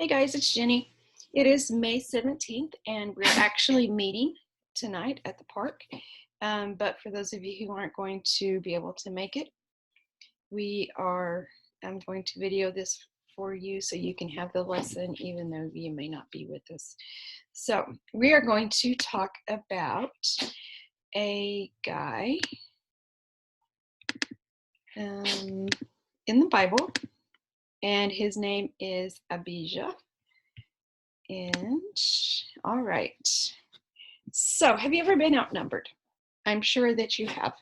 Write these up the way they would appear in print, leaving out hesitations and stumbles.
Hey guys, it's Jenny. It is May 17th and we're actually meeting tonight at the park. But for those of you who aren't going to be able to make it, I'm going to video this for you so you can have the lesson even though you may not be with us. So we are going to talk about a guy in the Bible, and his name is Abijah. And all right, so have you ever been outnumbered? I'm sure that you have.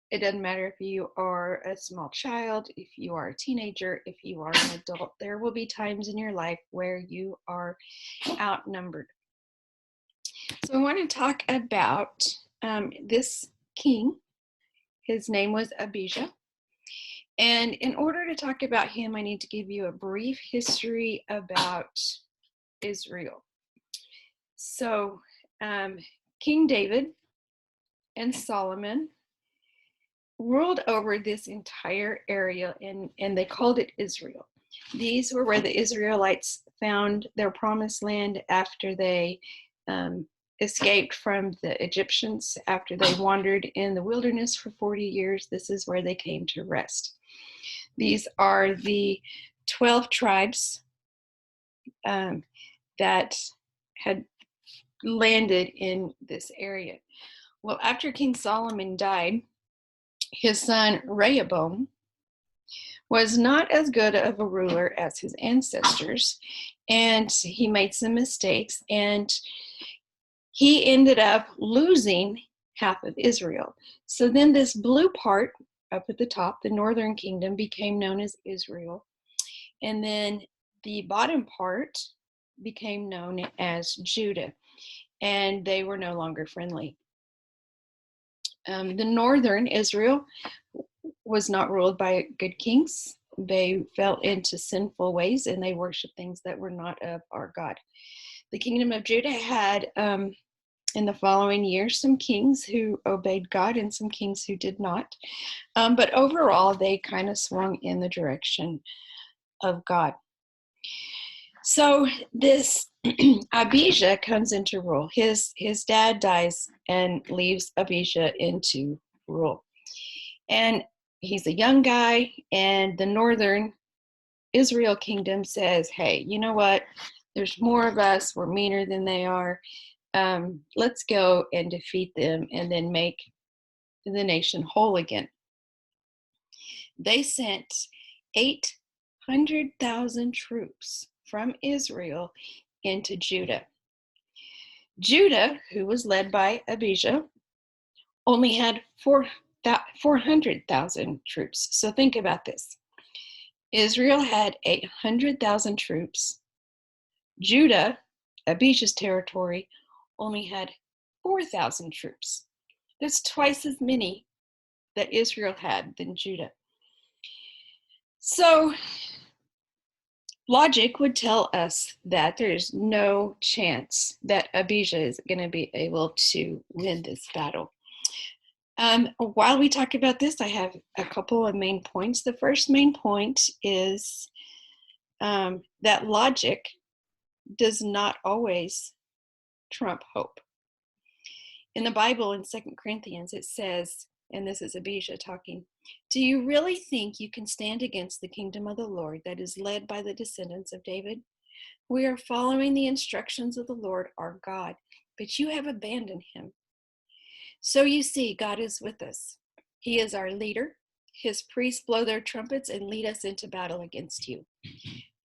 It doesn't matter if you are a small child, if you are a teenager, if you are an adult, there will be times in your life where you are outnumbered. So I want to talk about this king. His name was Abijah. And in order to talk about him, I need to give you a brief history about Israel. So King David and Solomon ruled over this entire area, and they called it Israel. These were where the Israelites found their promised land after they escaped from the Egyptians, after they wandered in the wilderness for 40 years. This is where they came to rest. These are the 12 tribes that had landed in this area. Well, after King Solomon died, his son Rehoboam was not as good of a ruler as his ancestors, and he made some mistakes, and he ended up losing half of Israel. So then this blue part up at the top, the northern kingdom, became known as Israel, and then the bottom part became known as Judah, and they were no longer friendly. The northern Israel was not ruled by good kings. They fell into sinful ways and they worshiped things that were not of our God. The kingdom of Judah had, in the following years, some kings who obeyed God and some kings who did not. But overall, they kind of swung in the direction of God. So this Abijah comes into rule. His dad dies and leaves Abijah into rule. And he's a young guy, and the northern Israel kingdom says, hey, you know what? There's more of us. We're meaner than they are. Let's go and defeat them and then make the nation whole again. They sent 800,000 troops from Israel into Judah. Judah, who was led by Abijah, only had 400,000 troops. So think about this. Israel had 800,000 troops. Judah, Abijah's territory, only had 4,000 troops. That's twice as many that Israel had than Judah. So logic would tell us that there's no chance that Abijah is going to be able to win this battle. While we talk about this, I have a couple of main points. The first main point is that logic does not always trump hope. In the Bible, in 2 Corinthians, it says, and this is Abijah talking, do you really think you can stand against the kingdom of the Lord that is led by the descendants of David? We are following the instructions of the Lord our God, but you have abandoned him. So you see, God is with us. He is our leader. His priests blow their trumpets and lead us into battle against you.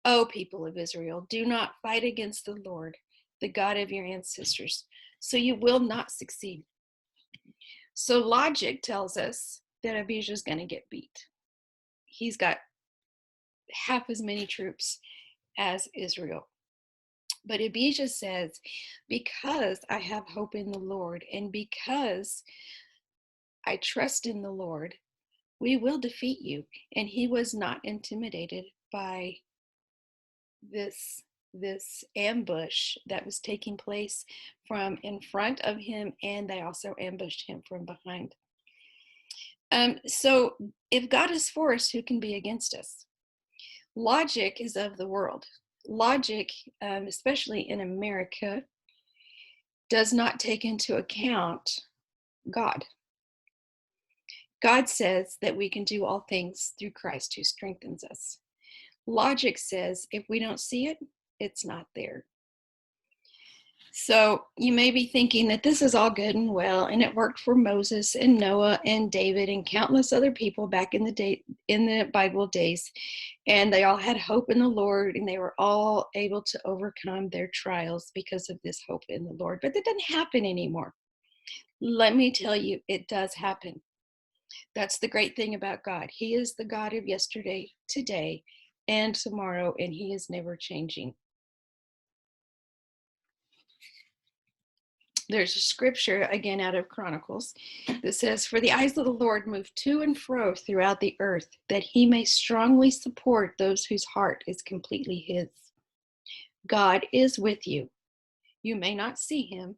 O people of Israel, do not fight against the Lord, the God of your ancestors, so you will not succeed. So logic tells us that Abijah is going to get beat. He's got half as many troops as Israel. But Abijah says, because I have hope in the Lord and because I trust in the Lord, we will defeat you. And he was not intimidated by this ambush that was taking place from in front of him, and they also ambushed him from behind. So if God is for us, who can be against us? Logic is of the world. Logic, especially in America, does not take into account God. God says that we can do all things through Christ who strengthens us. Logic says if we don't see it, it's not there. So you may be thinking that this is all good and well, and it worked for Moses and Noah and David and countless other people back in the Bible days, and they all had hope in the Lord, and they were all able to overcome their trials because of this hope in the Lord. But that doesn't happen anymore. Let me tell you, it does happen. That's the great thing about God. He is the God of yesterday, today, and tomorrow, and He is never changing. There's a scripture, again, out of Chronicles, that says, "For the eyes of the Lord move to and fro throughout the earth, that He may strongly support those whose heart is completely His." God is with you. You may not see Him,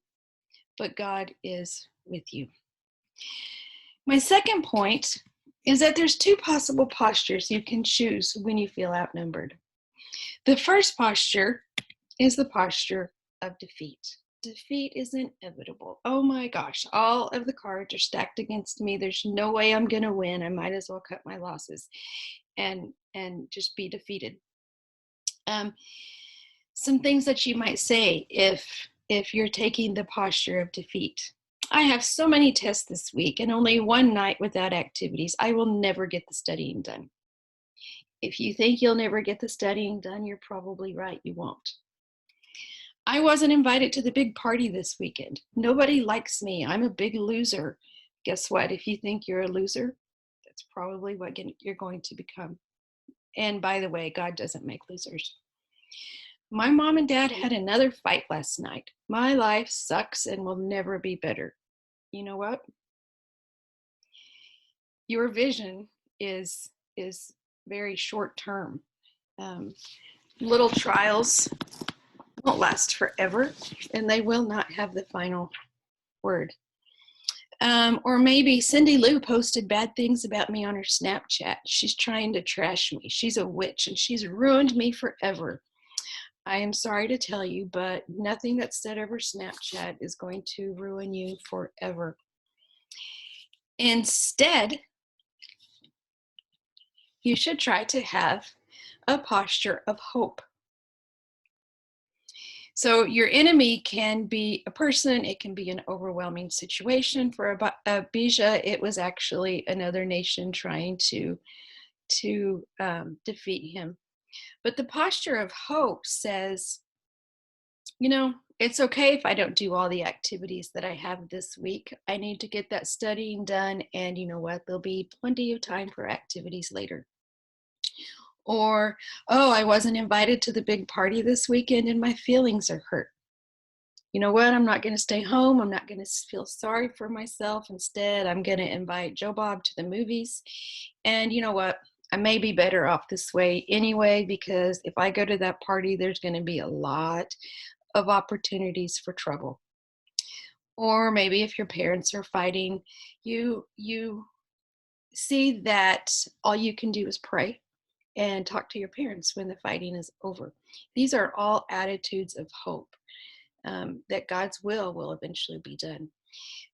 but God is with you. My second point is that there's two possible postures you can choose when you feel outnumbered. The first posture is the posture of defeat. Defeat is inevitable. Oh my gosh, all of the cards are stacked against me. There's no way I'm going to win. I might as well cut my losses and just be defeated. Some things that you might say if you're taking the posture of defeat. I have so many tests this week and only one night without activities. I will never get the studying done. If you think you'll never get the studying done, you're probably right. You won't. I wasn't invited to the big party this weekend. Nobody likes me. I'm a big loser. Guess what? If you think you're a loser, that's probably what you're going to become. And by the way, God doesn't make losers. My mom and dad had another fight last night. My life sucks and will never be better. You know what? Your vision is very short term. Little trials won't last forever, and they will not have the final word. Or maybe Cindy Lou posted bad things about me on her Snapchat. She's trying to trash me. She's a witch, and she's ruined me forever. I am sorry to tell you, but nothing that's said over Snapchat is going to ruin you forever. Instead, you should try to have a posture of hope. So your enemy can be a person, it can be an overwhelming situation. For Abijah, it was actually another nation trying to defeat him. But the posture of hope says, you know, it's okay if I don't do all the activities that I have this week. I need to get that studying done, and you know what? There'll be plenty of time for activities later. Or, oh, I wasn't invited to the big party this weekend and my feelings are hurt. You know what? I'm not going to stay home. I'm not going to feel sorry for myself. Instead, I'm going to invite Joe Bob to the movies. And you know what? I may be better off this way anyway, because if I go to that party, there's going to be a lot of opportunities for trouble. Or maybe if your parents are fighting, you see that all you can do is pray and talk to your parents when the fighting is over. These are all attitudes of hope, that God's will eventually be done.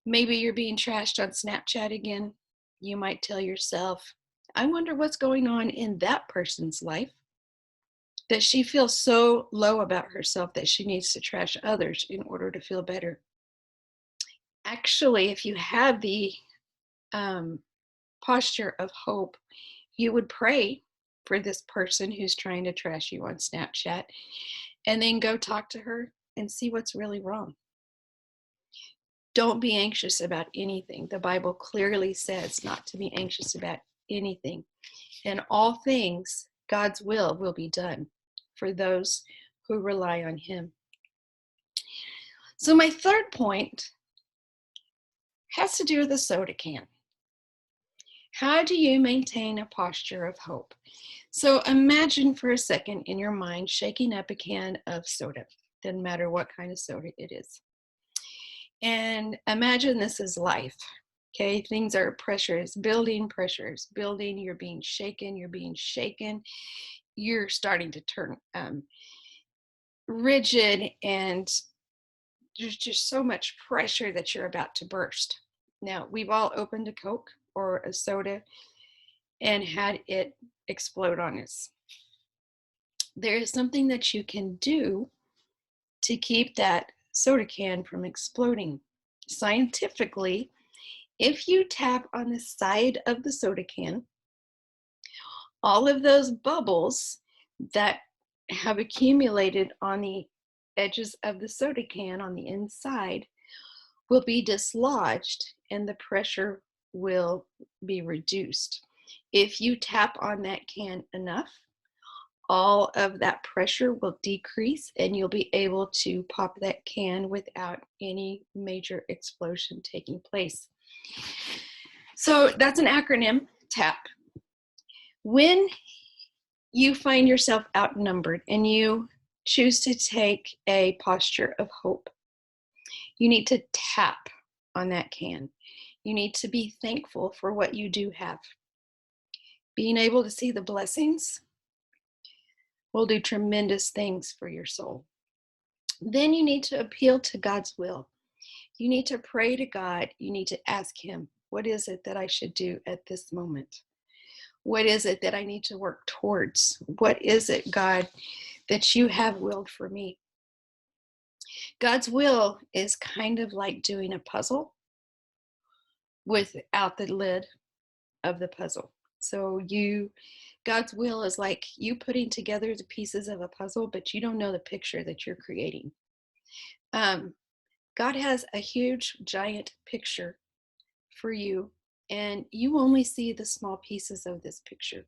Maybe you're being trashed on Snapchat again. You might tell yourself, I wonder what's going on in that person's life, that she feels so low about herself that she needs to trash others in order to feel better. Actually, if you have the posture of hope, you would pray for this person who's trying to trash you on Snapchat, and then go talk to her and see what's really wrong. Don't be anxious about anything. The Bible clearly says not to be anxious about anything. In all things, God's will be done for those who rely on Him. So my third point has to do with the soda can. How do you maintain a posture of hope? So imagine for a second in your mind shaking up a can of soda. Doesn't matter what kind of soda it is. And imagine this is life. Okay, things are pressures building, you're being shaken. you're starting to turn rigid, and there's just so much pressure that you're about to burst. Now, we've all opened a Coke or a soda and had it explode on us. There is something that you can do to keep that soda can from exploding. Scientifically, if you tap on the side of the soda can, all of those bubbles that have accumulated on the edges of the soda can on the inside will be dislodged and the pressure will be reduced. If you tap on that can enough, all of that pressure will decrease and you'll be able to pop that can without any major explosion taking place. So that's an acronym, TAP. When you find yourself outnumbered and you choose to take a posture of hope, you need to tap on that can. You need to be thankful for what you do have. Being able to see the blessings will do tremendous things for your soul. Then you need to appeal to God's will. You need to pray to God. You need to ask Him, what is it that I should do at this moment? What is it that I need to work towards? What is it, God, that you have willed for me? God's will is kind of like doing a puzzle without the lid of the puzzle. So God's will is like you putting together the pieces of a puzzle, but you don't know the picture that you're creating. God has a huge, giant picture for you, and you only see the small pieces of this picture.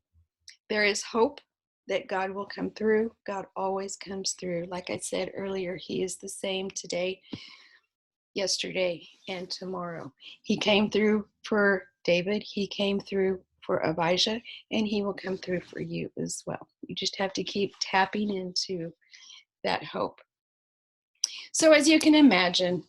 There is hope that God will come through. God always comes through. Like I said earlier, He is the same today, yesterday, and tomorrow. He came through for David. He came through for Abijah, and He will come through for you as well. You just have to keep tapping into that hope. So as you can imagine,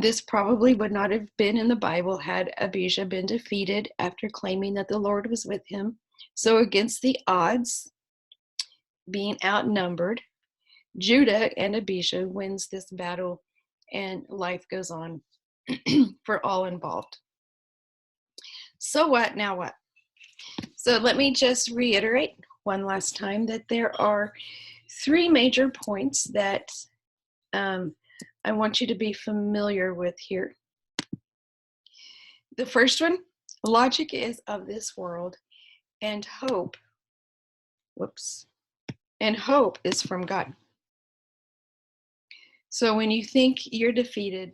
this probably would not have been in the Bible had Abijah been defeated after claiming that the Lord was with him. So against the odds, being outnumbered, Judah and Abijah wins this battle, and life goes on for all involved. So what? Now what? So let me just reiterate one last time that there are 3 major points that I want you to be familiar with here. The first one, logic is of this world, and hope, and hope is from God. So when you think you're defeated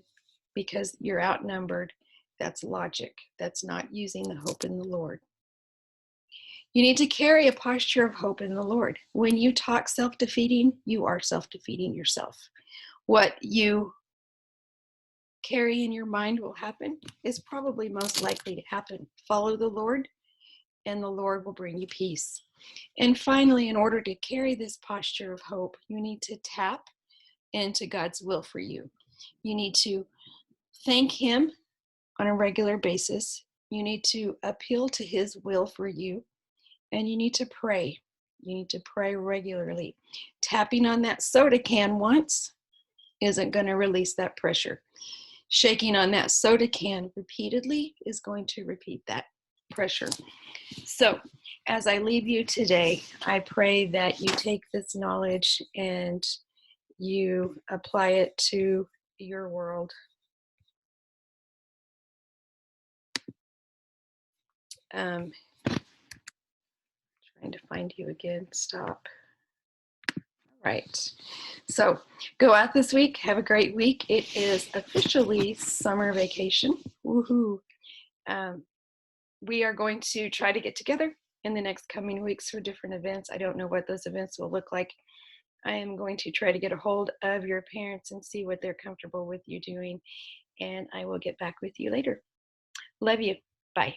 because you're outnumbered, that's logic. That's not using the hope in the Lord. You need to carry a posture of hope in the Lord. When you talk self-defeating, you are self-defeating yourself. What you carry in your mind will happen is probably most likely to happen. Follow the Lord, and the Lord will bring you peace. And finally, in order to carry this posture of hope, you need to tap into God's will for you. You need to thank Him on a regular basis. You need to appeal to His will for you, and you need to pray. You need to pray regularly. Tapping on that soda can once isn't going to release that pressure. Shaking on that soda can repeatedly is going to repeat that pressure. So as I leave you today, I pray that you take this knowledge and you apply it to your world. Trying to find you again. Stop. Right. So go out this week. Have a great week. It is officially summer vacation. Woohoo. We are going to try to get together in the next coming weeks for different events. I don't know what those events will look like. I am going to try to get a hold of your parents and see what they're comfortable with you doing, and I will get back with you later. Love you. Bye.